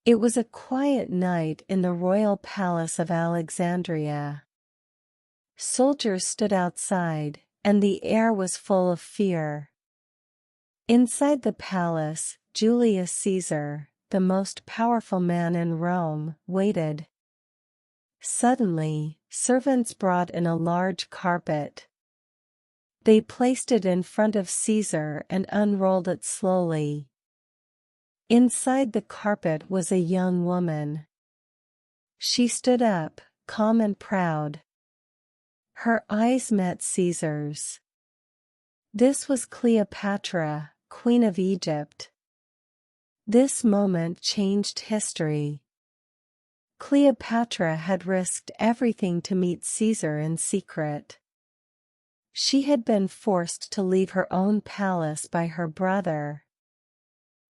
It was a quiet night in the royal palace of Alexandria. Soldiers stood outside, and the air was full of fear. Inside the palace, Julius Caesar, the most powerful man in Rome, waited. Suddenly, servants brought in a large carpet. They placed it in front of Caesar and unrolled it slowly. Inside the carpet was a young woman. She stood up, calm and proud. Her eyes met Caesar's. This was Cleopatra, Queen of Egypt. This moment changed history. Cleopatra had risked everything to meet Caesar in secret. She had been forced to leave her own palace by her brother.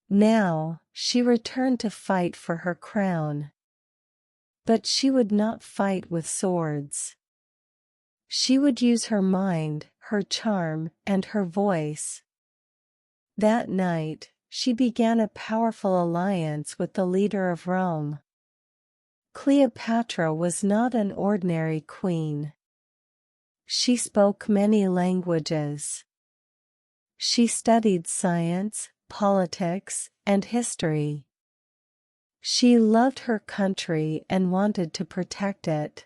Now, she returned to fight for her crown. But she would not fight with swords. She would use her mind, her charm, and her voice. That night, she began a powerful alliance with the leader of Rome. Cleopatra was not an ordinary queen. She spoke many languages. She studied science, politics, and history. She loved her country and wanted to protect it.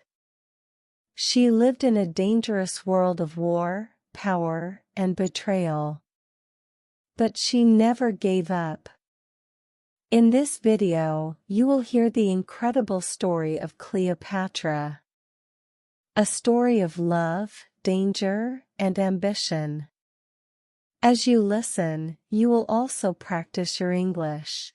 She lived in a dangerous world of war, power, and betrayal. But she never gave up. In this video, you will hear the incredible story of Cleopatra. A story of love, danger, and ambition. As you listen, you will also practice your English.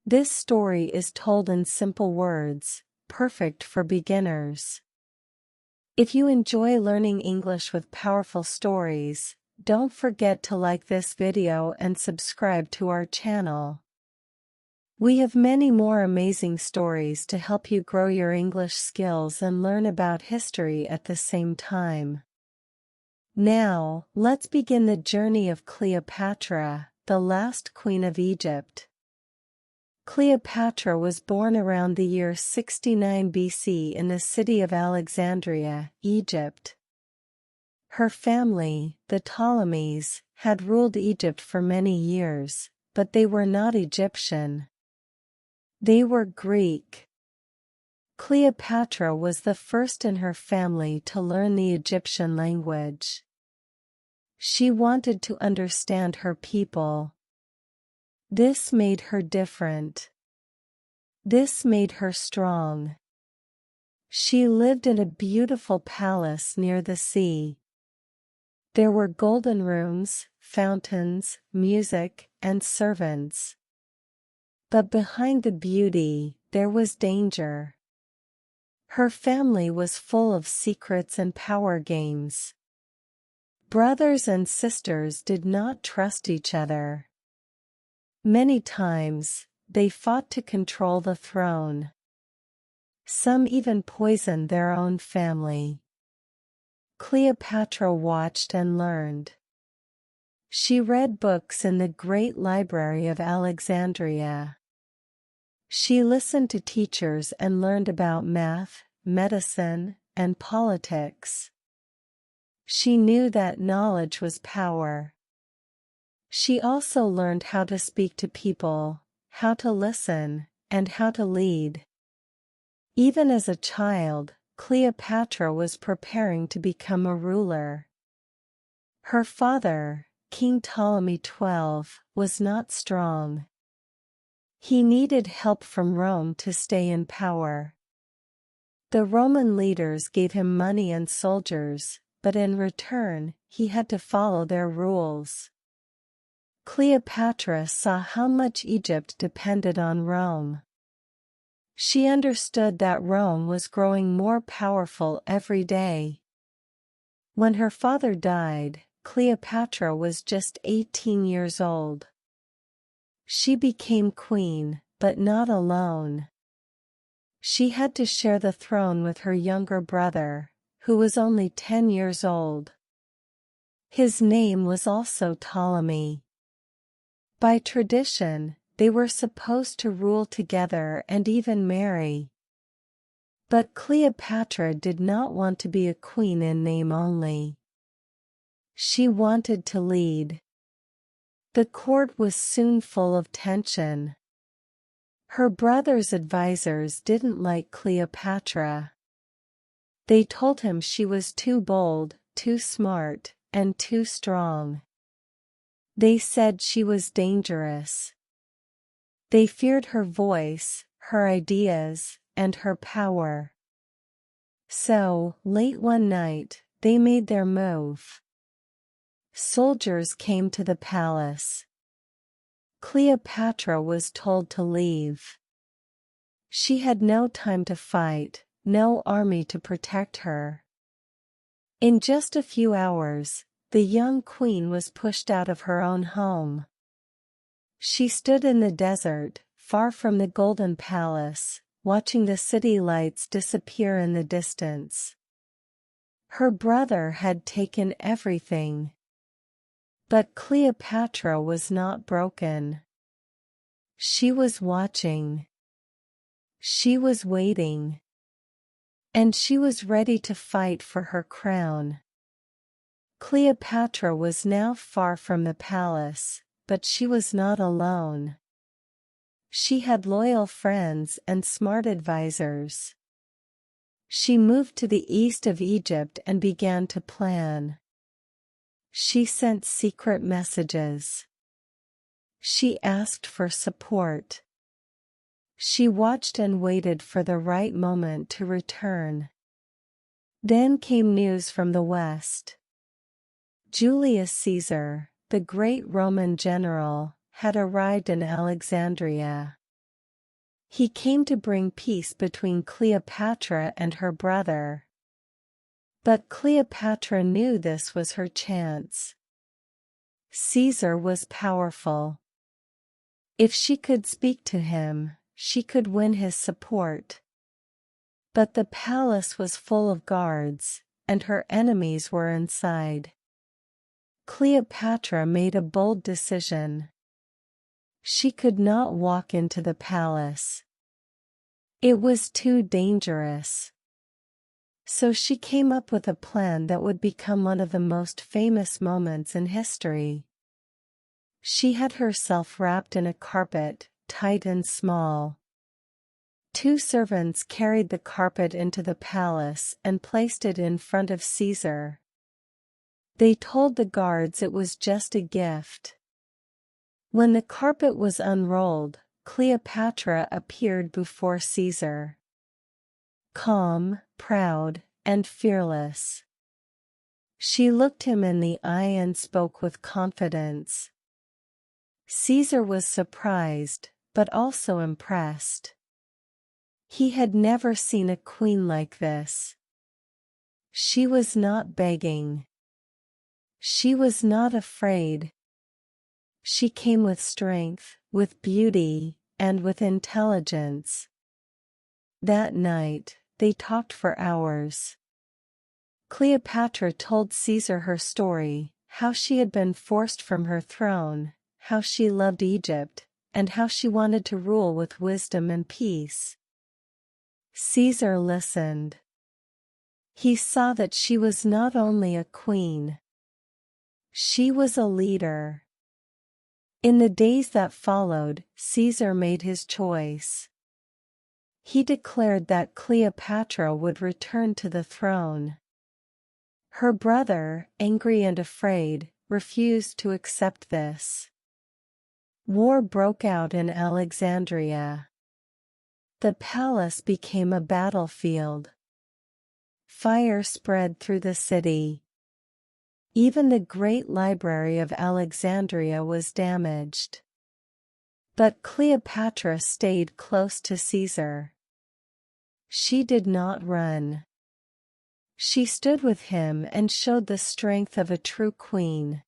This story is told in simple words, perfect for beginners. If you enjoy learning English with powerful stories, don't forget to like this video and subscribe to our channel. We have many more amazing stories to help you grow your English skills and learn about history at the same time. Now, let's begin the journey of Cleopatra, the last queen of Egypt. Cleopatra was born around the year 69 BC in the city of Alexandria, Egypt. Her family, the Ptolemies, had ruled Egypt for many years, but they were not Egyptian. They were Greek. Cleopatra was the first in her family to learn the Egyptian language. She wanted to understand her people. This made her different. This made her strong. She lived in a beautiful palace near the sea. There were golden rooms, fountains, music, and servants. But behind the beauty, there was danger. Her family was full of secrets and power games. Brothers and sisters did not trust each other. Many times, they fought to control the throne. Some even poisoned their own family. Cleopatra watched and learned. She read books in the great library of Alexandria. She listened to teachers and learned about math, medicine, and politics. She knew that knowledge was power. She also learned how to speak to people, how to listen, and how to lead. Even as a child, Cleopatra was preparing to become a ruler. Her father, King Ptolemy XII, was not strong. He needed help from Rome to stay in power. The Roman leaders gave him money and soldiers, but in return, he had to follow their rules. Cleopatra saw how much Egypt depended on Rome. She understood that Rome was growing more powerful every day. When her father died, Cleopatra was just 18 years old. She became queen, but not alone. She had to share the throne with her younger brother, who was only 10 years old. His name was also Ptolemy. By tradition, they were supposed to rule together and even marry. But Cleopatra did not want to be a queen in name only. She wanted to lead. The court was soon full of tension. Her brother's advisors didn't like Cleopatra. They told him she was too bold, too smart, and too strong. They said she was dangerous. They feared her voice, her ideas, and her power. So, late one night, they made their move. Soldiers came to the palace. Cleopatra was told to leave. She had no time to fight, no army to protect her. In just a few hours, the young queen was pushed out of her own home. She stood in the desert, far from the golden palace, watching the city lights disappear in the distance. Her brother had taken everything. But Cleopatra was not broken. She was watching. She was waiting. And she was ready to fight for her crown. Cleopatra was now far from the palace, but she was not alone. She had loyal friends and smart advisors. She moved to the east of Egypt and began to plan. She sent secret messages. She asked for support. She watched and waited for the right moment to return. Then came news from the west. Julius Caesar, the great Roman general, had arrived in Alexandria. He came to bring peace between Cleopatra and her brother. But Cleopatra knew this was her chance. Caesar was powerful. If she could speak to him, she could win his support. But the palace was full of guards, and her enemies were inside. Cleopatra made a bold decision. She could not walk into the palace. It was too dangerous. So she came up with a plan that would become one of the most famous moments in history. She had herself wrapped in a carpet, tight and small. 2 servants carried the carpet into the palace and placed it in front of Caesar. They told the guards it was just a gift. When the carpet was unrolled, Cleopatra appeared before Caesar. Calm, proud, and fearless. She looked him in the eye and spoke with confidence. Caesar was surprised, but also impressed. He had never seen a queen like this. She was not begging. She was not afraid. She came with strength, with beauty, and with intelligence. That night, they talked for hours. Cleopatra told Caesar her story, how she had been forced from her throne, how she loved Egypt, and how she wanted to rule with wisdom and peace. Caesar listened. He saw that she was not only a queen. She was a leader. In the days that followed, Caesar made his choice. He declared that Cleopatra would return to the throne. Her brother, angry and afraid, refused to accept this. War broke out in Alexandria. The palace became a battlefield. Fire spread through the city. Even the great library of Alexandria was damaged. But Cleopatra stayed close to Caesar. She did not run. She stood with him and showed the strength of a true queen.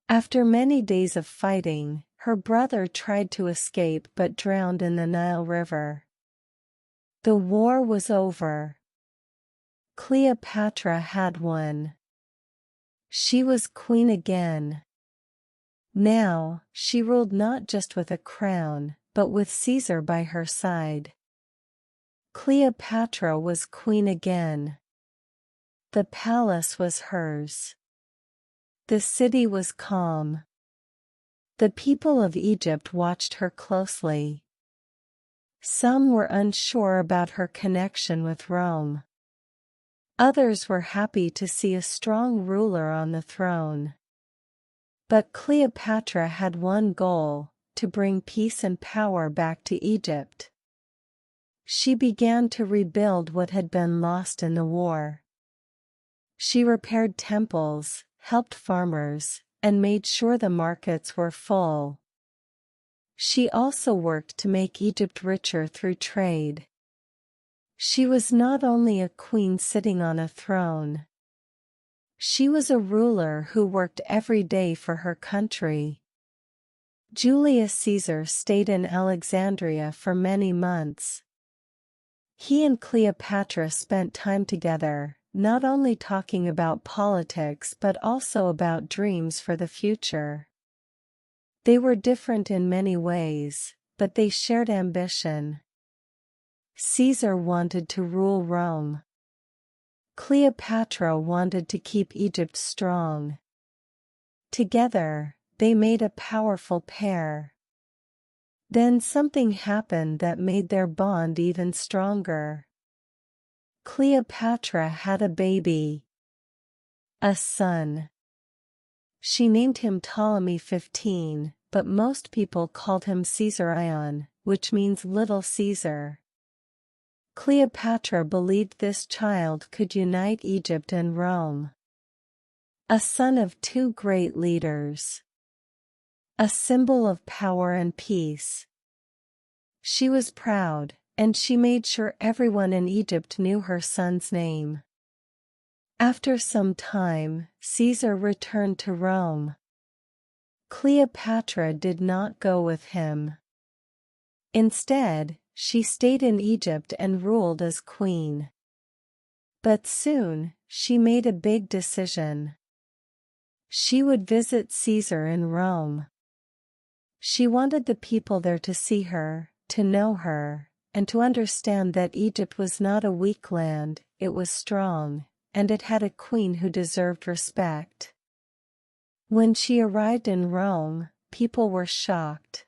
After many days of fighting, her brother tried to escape but drowned in the Nile River. The war was over. Cleopatra had won. She was queen again. Now, she ruled not just with a crown, but with Caesar by her side. Cleopatra was queen again. The palace was hers. The city was calm. The people of Egypt watched her closely. Some were unsure about her connection with Rome. Others were happy to see a strong ruler on the throne. But Cleopatra had one goal: to bring peace and power back to Egypt. She began to rebuild what had been lost in the war. She repaired temples, helped farmers, and made sure the markets were full. She also worked to make Egypt richer through trade. She was not only a queen sitting on a throne. She was a ruler who worked every day for her country. Julius Caesar stayed in Alexandria for many months. He and Cleopatra spent time together, not only talking about politics but also about dreams for the future. They were different in many ways, but they shared ambition. Caesar wanted to rule Rome. Cleopatra wanted to keep Egypt strong. Together, they made a powerful pair. Then something happened that made their bond even stronger. Cleopatra had a baby. A son. She named him Ptolemy 15, but most people called him Caesarion, which means Little Caesar. Cleopatra believed this child could unite Egypt and Rome. A son of two great leaders. A symbol of power and peace. She was proud, and she made sure everyone in Egypt knew her son's name. After some time, Caesar returned to Rome. Cleopatra did not go with him. Instead, she stayed in Egypt and ruled as queen. But soon, she made a big decision. She would visit Caesar in Rome. She wanted the people there to see her, to know her, and to understand that Egypt was not a weak land, it was strong, and it had a queen who deserved respect. When she arrived in Rome, people were shocked.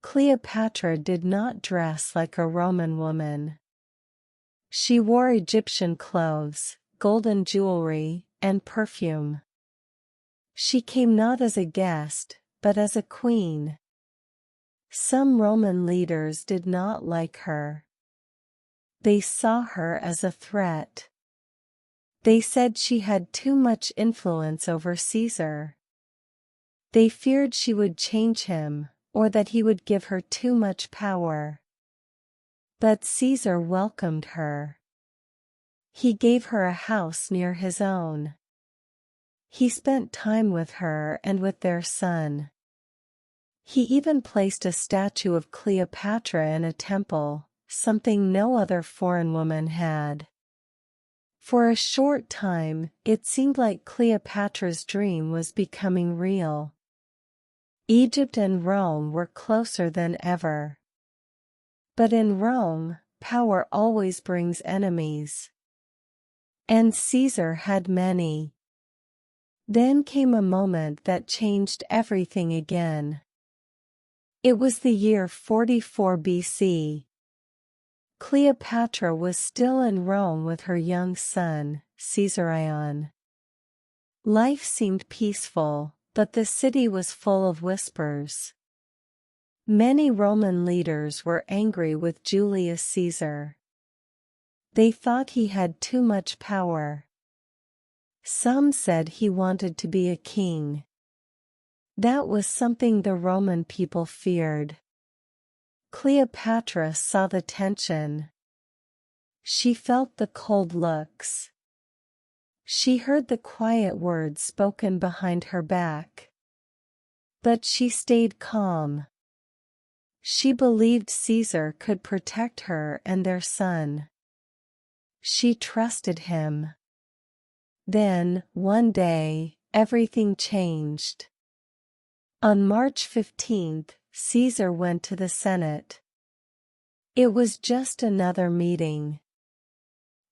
Cleopatra did not dress like a Roman woman. She wore Egyptian clothes, golden jewelry, and perfume. She came not as a guest, but as a queen. Some Roman leaders did not like her. They saw her as a threat. They said she had too much influence over Caesar. They feared she would change him, or that he would give her too much power. But Caesar welcomed her. He gave her a house near his own. He spent time with her and with their son. He even placed a statue of Cleopatra in a temple, something no other foreign woman had. For a short time, it seemed like Cleopatra's dream was becoming real. Egypt and Rome were closer than ever. But in Rome, power always brings enemies. And Caesar had many. Then came a moment that changed everything again. It was the year 44 BC. Cleopatra was still in Rome with her young son, Caesarion. Life seemed peaceful, but the city was full of whispers. Many Roman leaders were angry with Julius Caesar. They thought he had too much power. Some said he wanted to be a king. That was something the Roman people feared. Cleopatra saw the tension. She felt the cold looks. She heard the quiet words spoken behind her back. But she stayed calm. She believed Caesar could protect her and their son. She trusted him. Then, one day, everything changed. On March 15, Caesar went to the Senate. It was just another meeting.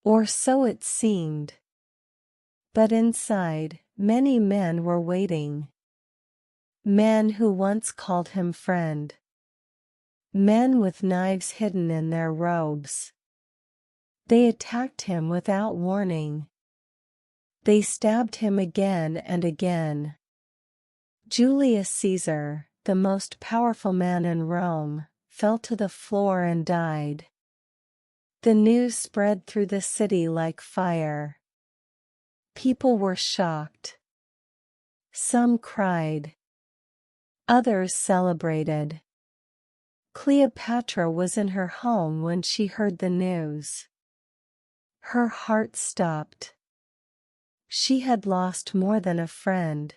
Or so it seemed. But inside, many men were waiting. Men who once called him friend. Men with knives hidden in their robes. They attacked him without warning. They stabbed him again and again. Julius Caesar, the most powerful man in Rome, fell to the floor and died. The news spread through the city like fire. People were shocked. Some cried. Others celebrated. Cleopatra was in her home when she heard the news. Her heart stopped. She had lost more than a friend.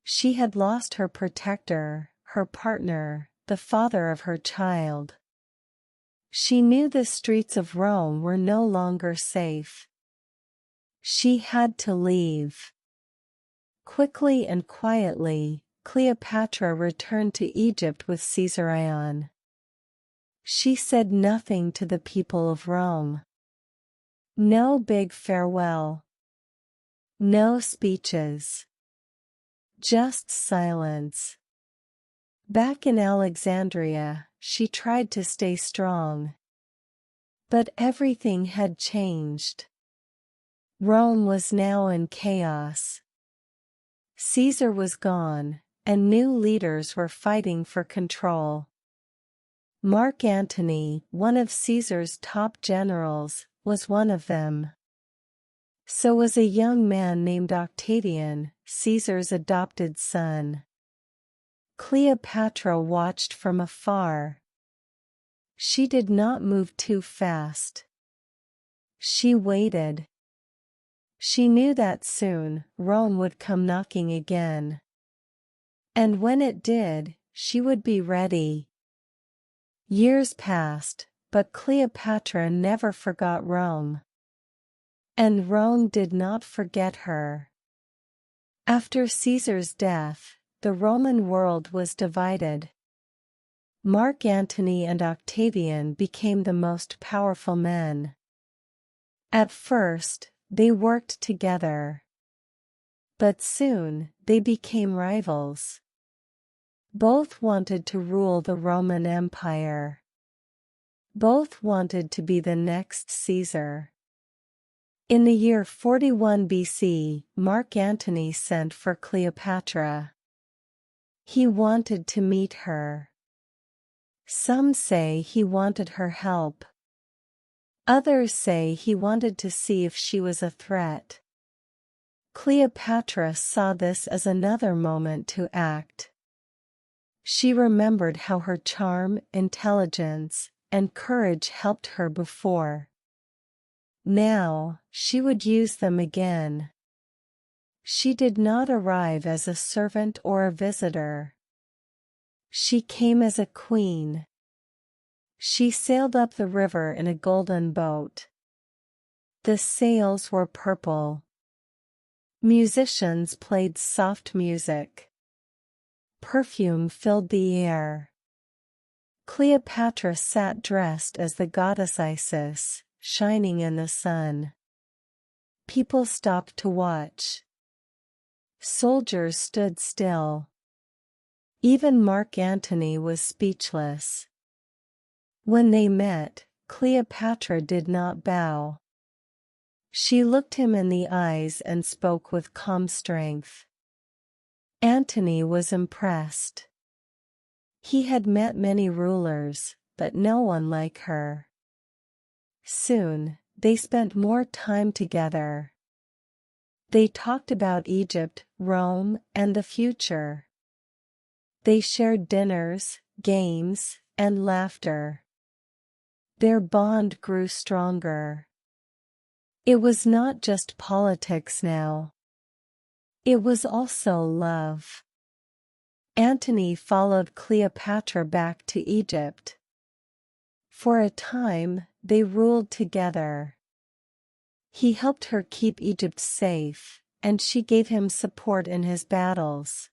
She had lost her protector, her partner, the father of her child. She knew the streets of Rome were no longer safe. She had to leave. Quickly and quietly, Cleopatra returned to Egypt with Caesarion. She said nothing to the people of Rome. No big farewell. No speeches. Just silence. Back in Alexandria, she tried to stay strong. But everything had changed. Rome was now in chaos. Caesar was gone, and new leaders were fighting for control. Mark Antony, one of Caesar's top generals, was one of them. So was a young man named Octavian, Caesar's adopted son. Cleopatra watched from afar. She did not move too fast. She waited. She knew that soon, Rome would come knocking again. And when it did, she would be ready. Years passed, but Cleopatra never forgot Rome. And Rome did not forget her. After Caesar's death, the Roman world was divided. Mark Antony and Octavian became the most powerful men. At first, they worked together. But soon, they became rivals. Both wanted to rule the Roman Empire. Both wanted to be the next Caesar. In the year 41 BC, Mark Antony sent for Cleopatra. He wanted to meet her. Some say he wanted her help. Others say he wanted to see if she was a threat. Cleopatra saw this as another moment to act. She remembered how her charm, intelligence, and courage helped her before. Now, she would use them again. She did not arrive as a servant or a visitor. She came as a queen. She sailed up the river in a golden boat. The sails were purple. Musicians played soft music. Perfume filled the air. Cleopatra sat dressed as the goddess Isis, shining in the sun. People stopped to watch. Soldiers stood still. Even Mark Antony was speechless. When they met, Cleopatra did not bow. She looked him in the eyes and spoke with calm strength. Antony was impressed. He had met many rulers, but no one like her. Soon, they spent more time together. They talked about Egypt, Rome, and the future. They shared dinners, games, and laughter. Their bond grew stronger. It was not just politics now. It was also love. Antony followed Cleopatra back to Egypt. For a time, they ruled together. He helped her keep Egypt safe, and she gave him support in his battles.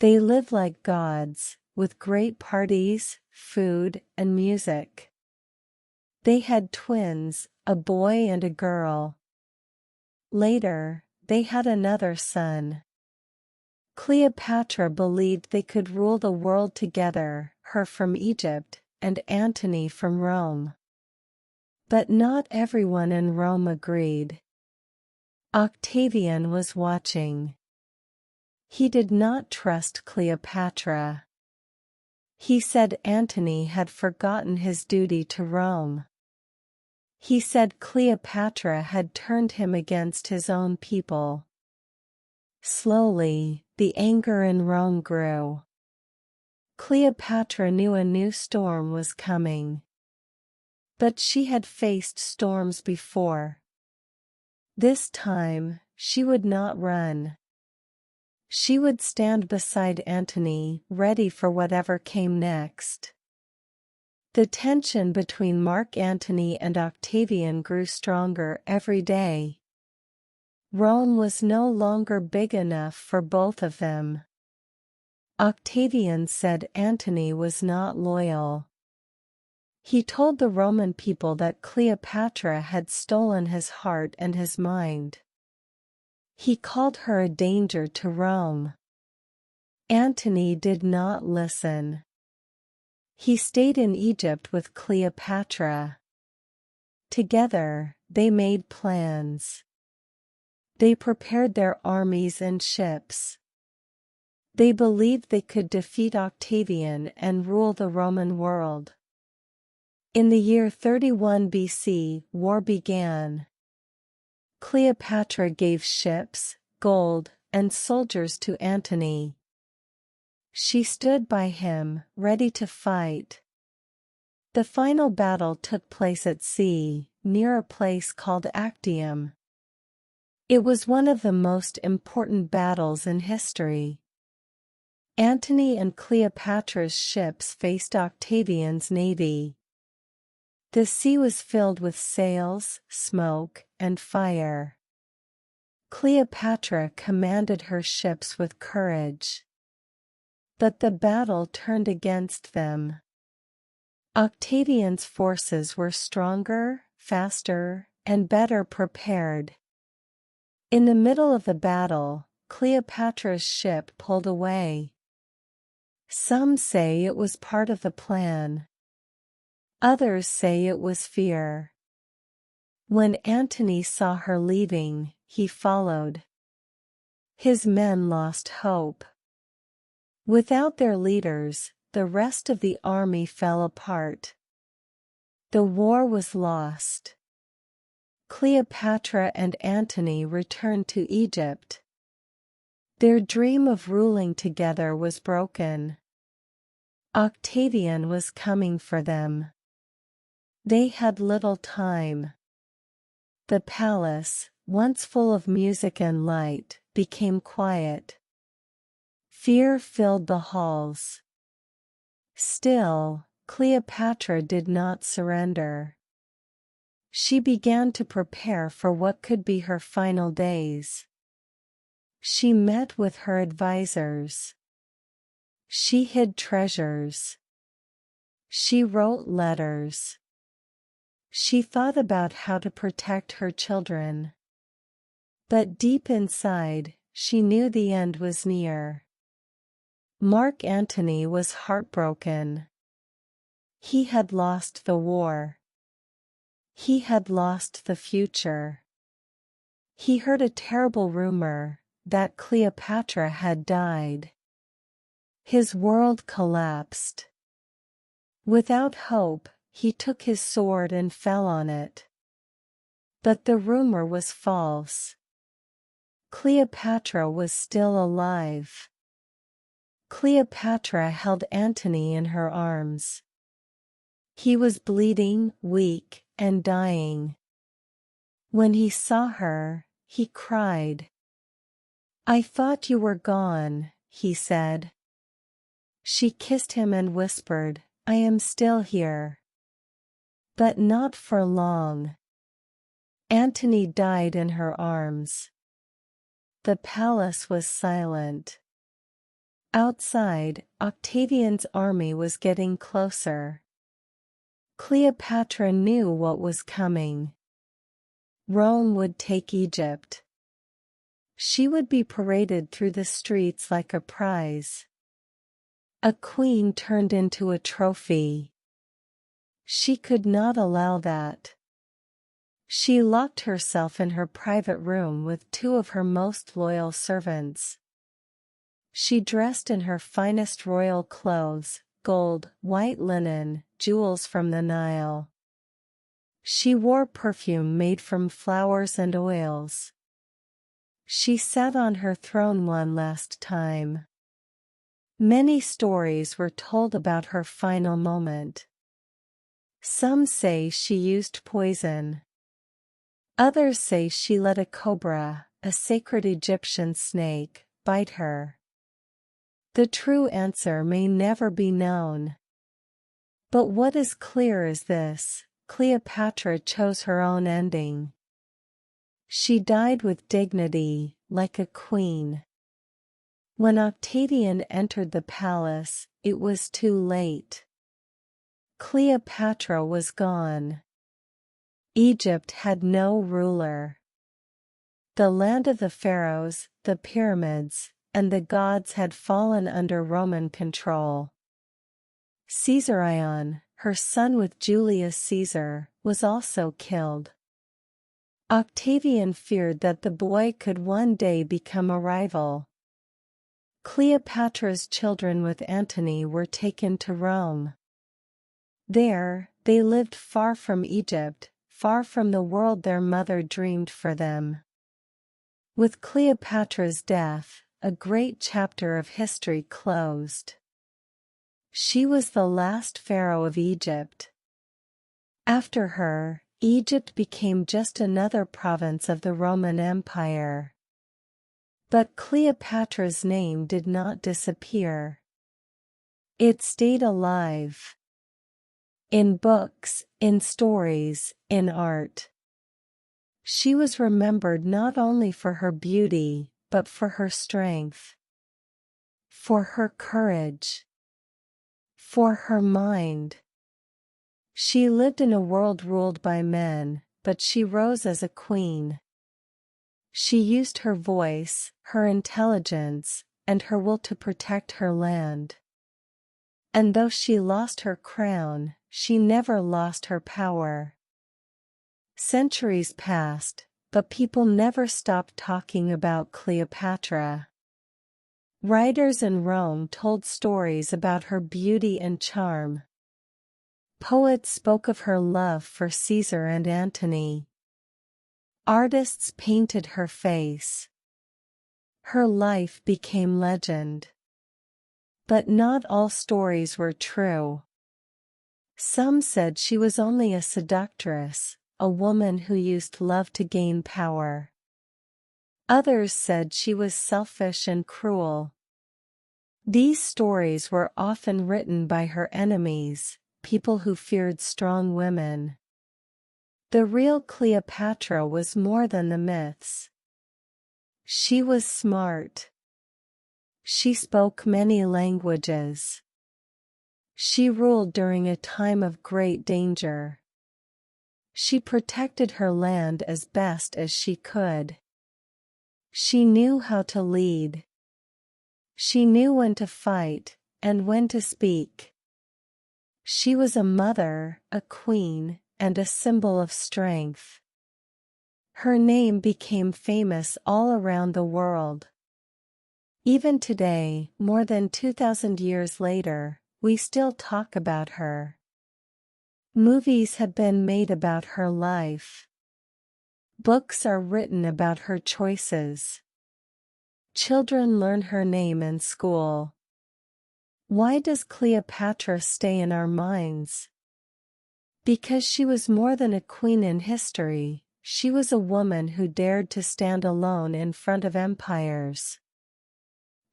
They lived like gods, with great parties, food, and music. They had twins, a boy and a girl. Later, they had another son. Cleopatra believed they could rule the world together, her from Egypt, and Antony from Rome. But not everyone in Rome agreed. Octavian was watching. He did not trust Cleopatra. He said Antony had forgotten his duty to Rome. He said Cleopatra had turned him against his own people. Slowly, the anger in Rome grew. Cleopatra knew a new storm was coming. But she had faced storms before. This time, she would not run. She would stand beside Antony, ready for whatever came next. The tension between Mark Antony and Octavian grew stronger every day. Rome was no longer big enough for both of them. Octavian said Antony was not loyal. He told the Roman people that Cleopatra had stolen his heart and his mind. He called her a danger to Rome. Antony did not listen. He stayed in Egypt with Cleopatra. Together, they made plans. They prepared their armies and ships. They believed they could defeat Octavian and rule the Roman world. In the year 31 BC, war began. Cleopatra gave ships, gold, and soldiers to Antony. She stood by him, ready to fight. The final battle took place at sea, near a place called Actium. It was one of the most important battles in history. Antony and Cleopatra's ships faced Octavian's navy. The sea was filled with sails, smoke, and fire. Cleopatra commanded her ships with courage. But the battle turned against them. Octavian's forces were stronger, faster, and better prepared. In the middle of the battle, Cleopatra's ship pulled away. Some say it was part of the plan. Others say it was fear. When Antony saw her leaving, he followed. His men lost hope. Without their leaders, the rest of the army fell apart. The war was lost. Cleopatra and Antony returned to Egypt. Their dream of ruling together was broken. Octavian was coming for them. They had little time. The palace, once full of music and light, became quiet. Fear filled the halls. Still, Cleopatra did not surrender. She began to prepare for what could be her final days. She met with her advisors. She hid treasures. She wrote letters. She thought about how to protect her children. But deep inside, she knew the end was near. Mark Antony was heartbroken. He had lost the war. He had lost the future. He heard a terrible rumor that Cleopatra had died. His world collapsed. Without hope, he took his sword and fell on it. But the rumor was false. Cleopatra was still alive. Cleopatra held Antony in her arms. He was bleeding, weak, and dying. When he saw her, he cried. "I thought you were gone," he said. She kissed him and whispered, "I am still here." But not for long. Antony died in her arms. The palace was silent. Outside, Octavian's army was getting closer. Cleopatra knew what was coming. Rome would take Egypt. She would be paraded through the streets like a prize. A queen turned into a trophy. She could not allow that. She locked herself in her private room with two of her most loyal servants. She dressed in her finest royal clothes, gold, white linen, jewels from the Nile. She wore perfume made from flowers and oils. She sat on her throne one last time. Many stories were told about her final moment. Some say she used poison. Others say she let a cobra, a sacred Egyptian snake, bite her. The true answer may never be known. But what is clear is this: Cleopatra chose her own ending. She died with dignity, like a queen. When Octavian entered the palace, it was too late. Cleopatra was gone. Egypt had no ruler. The land of the pharaohs, the pyramids, and the gods had fallen under Roman control. Caesarion, her son with Julius Caesar, was also killed. Octavian feared that the boy could one day become a rival. Cleopatra's children with Antony were taken to Rome. There, they lived far from Egypt, far from the world their mother dreamed for them. With Cleopatra's death, a great chapter of history closed. She was the last pharaoh of Egypt. After her, Egypt became just another province of the Roman Empire. But Cleopatra's name did not disappear. It stayed alive. In books, in stories, in art. She was remembered not only for her beauty, but for her strength. For her courage. For her mind. She lived in a world ruled by men, but she rose as a queen. She used her voice, her intelligence, and her will to protect her land. And though she lost her crown, she never lost her power. Centuries passed, but people never stopped talking about Cleopatra. Writers in Rome told stories about her beauty and charm. Poets spoke of her love for Caesar and Antony. Artists painted her face. Her life became legend. But not all stories were true. Some said she was only a seductress, a woman who used love to gain power. Others said she was selfish and cruel. These stories were often written by her enemies, people who feared strong women. The real Cleopatra was more than the myths. She was smart. She spoke many languages. She ruled during a time of great danger. She protected her land as best as she could. She knew how to lead. She knew when to fight, and when to speak. She was a mother, a queen, and a symbol of strength. Her name became famous all around the world. Even today, more than 2,000 years later, we still talk about her. Movies have been made about her life. Books are written about her choices. Children learn her name in school. Why does Cleopatra stay in our minds? Because she was more than a queen in history, she was a woman who dared to stand alone in front of empires.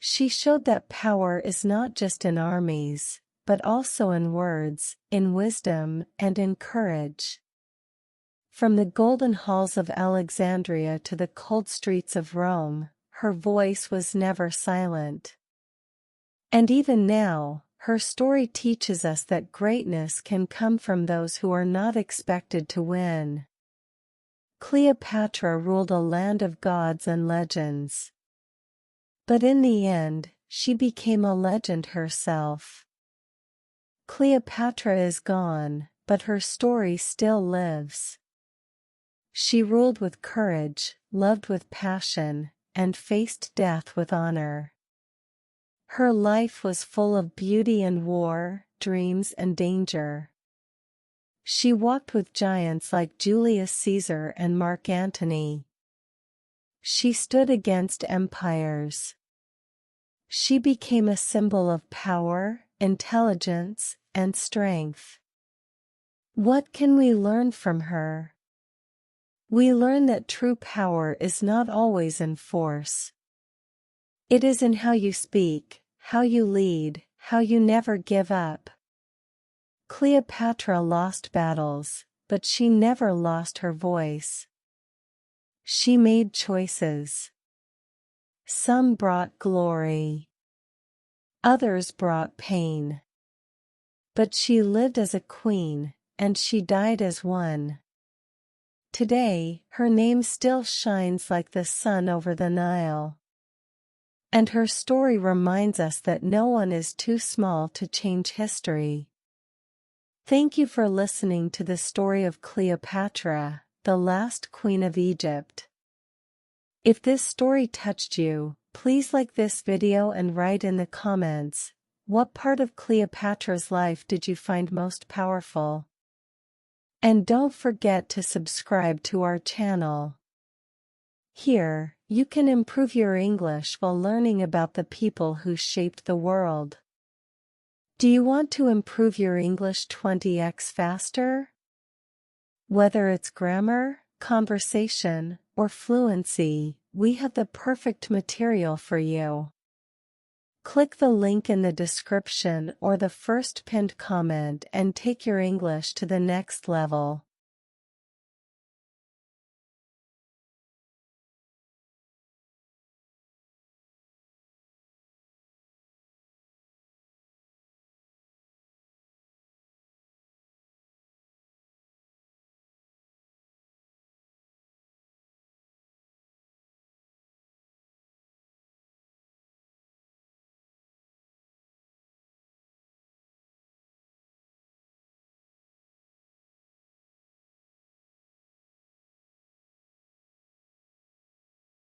She showed that power is not just in armies, but also in words, in wisdom, and in courage. From the golden halls of Alexandria to the cold streets of Rome, her voice was never silent. And even now, her story teaches us that greatness can come from those who are not expected to win. Cleopatra ruled a land of gods and legends. But in the end, she became a legend herself. Cleopatra is gone, but her story still lives. She ruled with courage, loved with passion, and faced death with honor. Her life was full of beauty and war, dreams and danger. She walked with giants like Julius Caesar and Mark Antony. She stood against empires. She became a symbol of power, intelligence, and strength. What can we learn from her? We learn that true power is not always in force. It is in how you speak, how you lead, how you never give up. Cleopatra lost battles, but she never lost her voice. She made choices. Some brought glory. Others brought pain. But she lived as a queen, and she died as one. Today, her name still shines like the sun over the Nile. And her story reminds us that no one is too small to change history. Thank you for listening to the story of Cleopatra, the last queen of Egypt. If this story touched you, please like this video and write in the comments, what part of Cleopatra's life did you find most powerful? And don't forget to subscribe to our channel. Here, you can improve your English while learning about the people who shaped the world. Do you want to improve your English 20x faster? Whether it's grammar, conversation, or fluency, we have the perfect material for you. Click the link in the description or the first pinned comment and take your English to the next level.